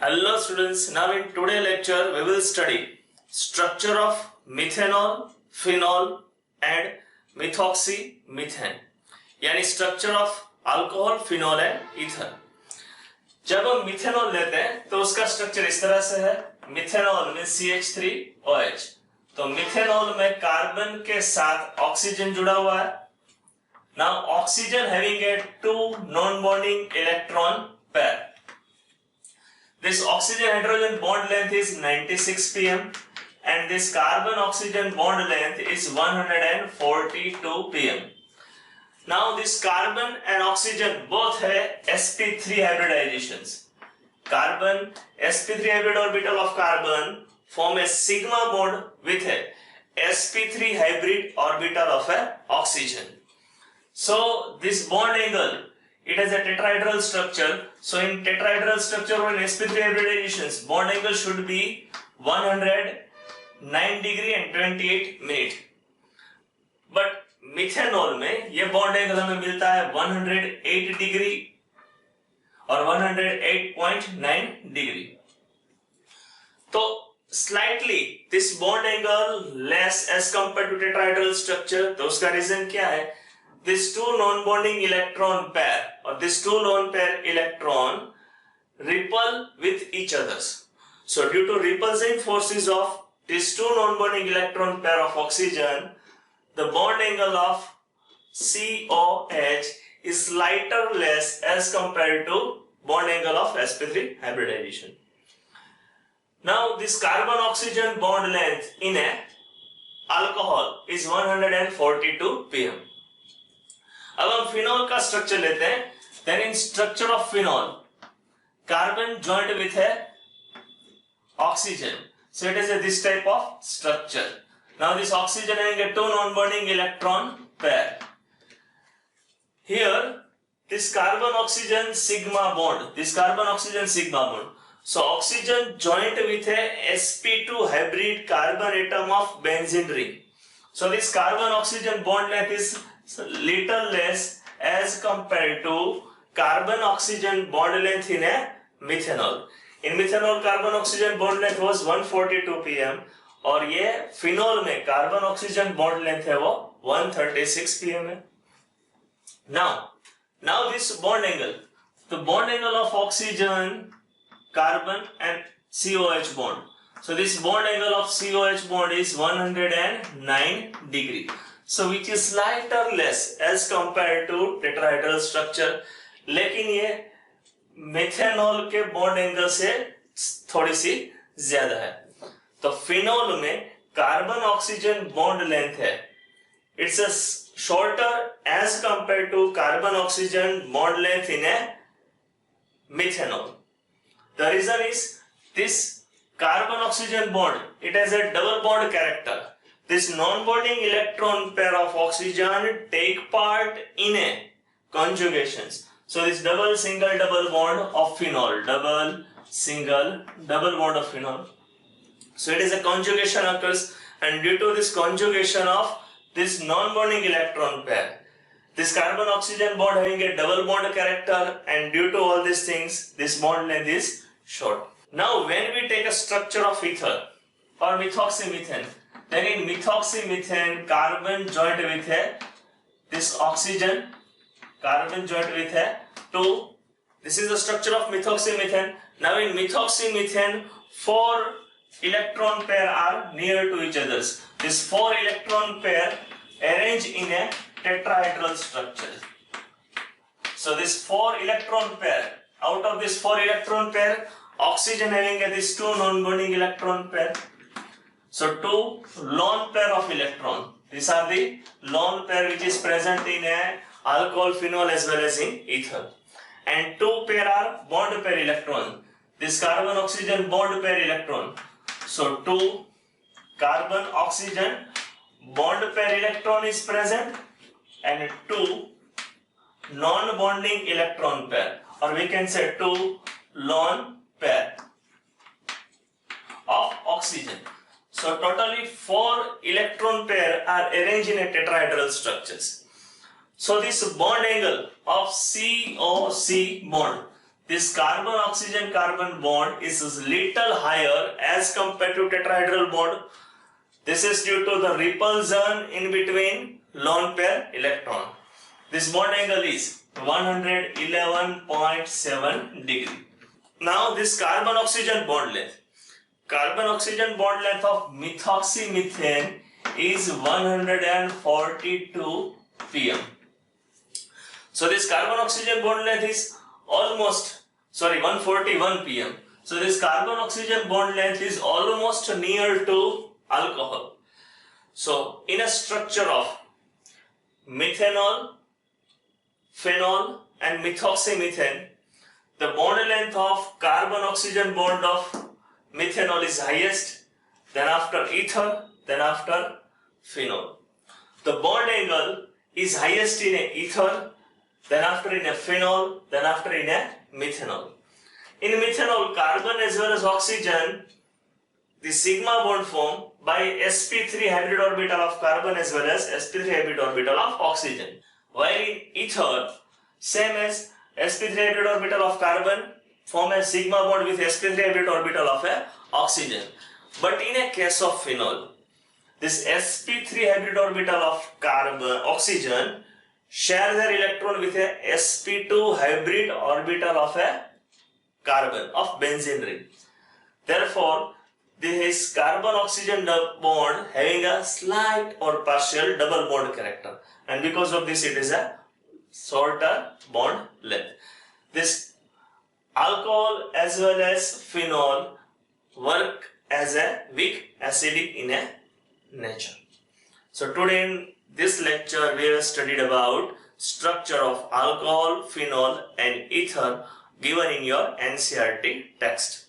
Hello students, now in today's lecture we will study structure of methanol, phenol and methoxymethane यानी structure of alcohol, phenol and ether। जब हम methanol लेते हैं तो उसका structure इस तरह से है। मिथेनॉल में CH3OH, तो मिथेनॉल में कार्बन के साथ ऑक्सीजन जुड़ा हुआ है। Now oxygen having a two non-bonding electron pair. This oxygen hydrogen bond length is 96 pm and this carbon oxygen bond length is 142 pm. Now this carbon and oxygen both have sp3 hybridizations. Carbon sp3 hybrid orbital of carbon form a sigma bond with a sp3 hybrid orbital of a oxygen. So this bond angle, it has a tetrahedral structure. So in tetrahedral structure or in sp3 hybridizations, bond angle should be 109 degree and 28 minute. But methanol में ये bond angle हमें मिलता है 108 degree और 108.9 डिग्री। तो slightly this bond angle less as compare to tetrahedral structure. तो उसका रीजन क्या है? These two non-bonding electron pair or these two lone pair electron repel with each others. So due to repulsive forces of these two non-bonding electron pair of oxygen, the bond angle of COH is lighter less as compared to bond angle of sp3 hybridization. Now this carbon oxygen bond length in a alcohol is 142 pm. अब हम phenol का structure लेते हैं। Then in structure of phenol, carbon joined with a oxygen. So it is this type of structure. Now this oxygen having a two non-bonding electron pair. Here this carbon oxygen sigma bond. This carbon oxygen sigma bond. So oxygen joined with a sp2 hybrid carbon atom of benzene ring. So this carbon oxygen bond length is little less as compared to carbon oxygen bond length in a methanol. In methanol carbon oxygen bond length was 142 pm और ये phenol में carbon oxygen bond length है वो 136 pm है। Now this bond angle, the bond angle of oxygen, carbon and COH bond. So this bond angle of COH bond is 109 degree. So which is lighter less as compared to tetrahedral structure, लेकिन ये methanol के bond angle से थोड़ी सी ज्यादा है। तो phenol में carbon oxygen bond length है, it's a shorter as compare to carbon oxygen bond length in a methanol. The reason is this carbon oxygen bond, it has a double bond character. This non-bonding electron pair of oxygen take part in a conjugations. So this double single double bond of phenol, double single double bond of phenol. So it is a conjugation occurs, and due to this conjugation of this non-bonding electron pair, this carbon oxygen bond having a double bond character, and due to all these things, this bond length is short. Now when we take a structure of ether or methoxymethane, then in methoxymethane carbon joined with a this oxygen, carbon joined with a two. This is the structure of methoxymethane. Now in methoxymethane, four electron pair are near to each other. This four electron pair arranged in a tetrahedral structure. So this four electron pair, out of this four electron pair, oxygen having this two non-bonding electron pair. So two lone pair of electron. These are the lone pair which is present in a alcohol, phenol as well as in ether. And two pair are bond pair electron. This carbon oxygen bond pair electron. So two carbon oxygen bond pair electron is present and two non-bonding electron pair, or we can say two lone pair of oxygen. So totally four electron pair are arranged in a tetrahedral structures. So this bond angle of COC bond, this carbon-oxygen-carbon bond is little higher as compared to tetrahedral bond. This is due to the repulsion in between lone pair electron. This bond angle is 111.7 degree. Now this carbon-oxygen bond length. Carbon-oxygen bond length of methoxymethane is 142 pm. So this carbon-oxygen bond length is 141 pm. So this carbon-oxygen bond length is almost near to alcohol. So in a structure of methanol, phenol and methoxymethane, the bond length of carbon-oxygen bond of methanol is highest, then after ether, then after phenol. The bond angle is highest in a ether, then after in a phenol, then after in a methanol. In methanol, carbon as well as oxygen, the sigma bond form by sp3 hybrid orbital of carbon as well as sp3 hybrid orbital of oxygen. While in ether, same as sp3 hybrid orbital of carbon form a sigma bond with sp3 hybrid orbital of a oxygen. But in a case of phenol, this sp3 hybrid orbital of oxygen share their electron with a sp2 hybrid orbital of a carbon of benzene ring. Therefore, this carbon-oxygen bond having a slight or partial double bond character, and because of this it is a shorter bond length. This alcohol as well as phenol work as a weak acidic in a nature. So today in this lecture we have studied about structure of alcohol, phenol and ether given in your NCERT text.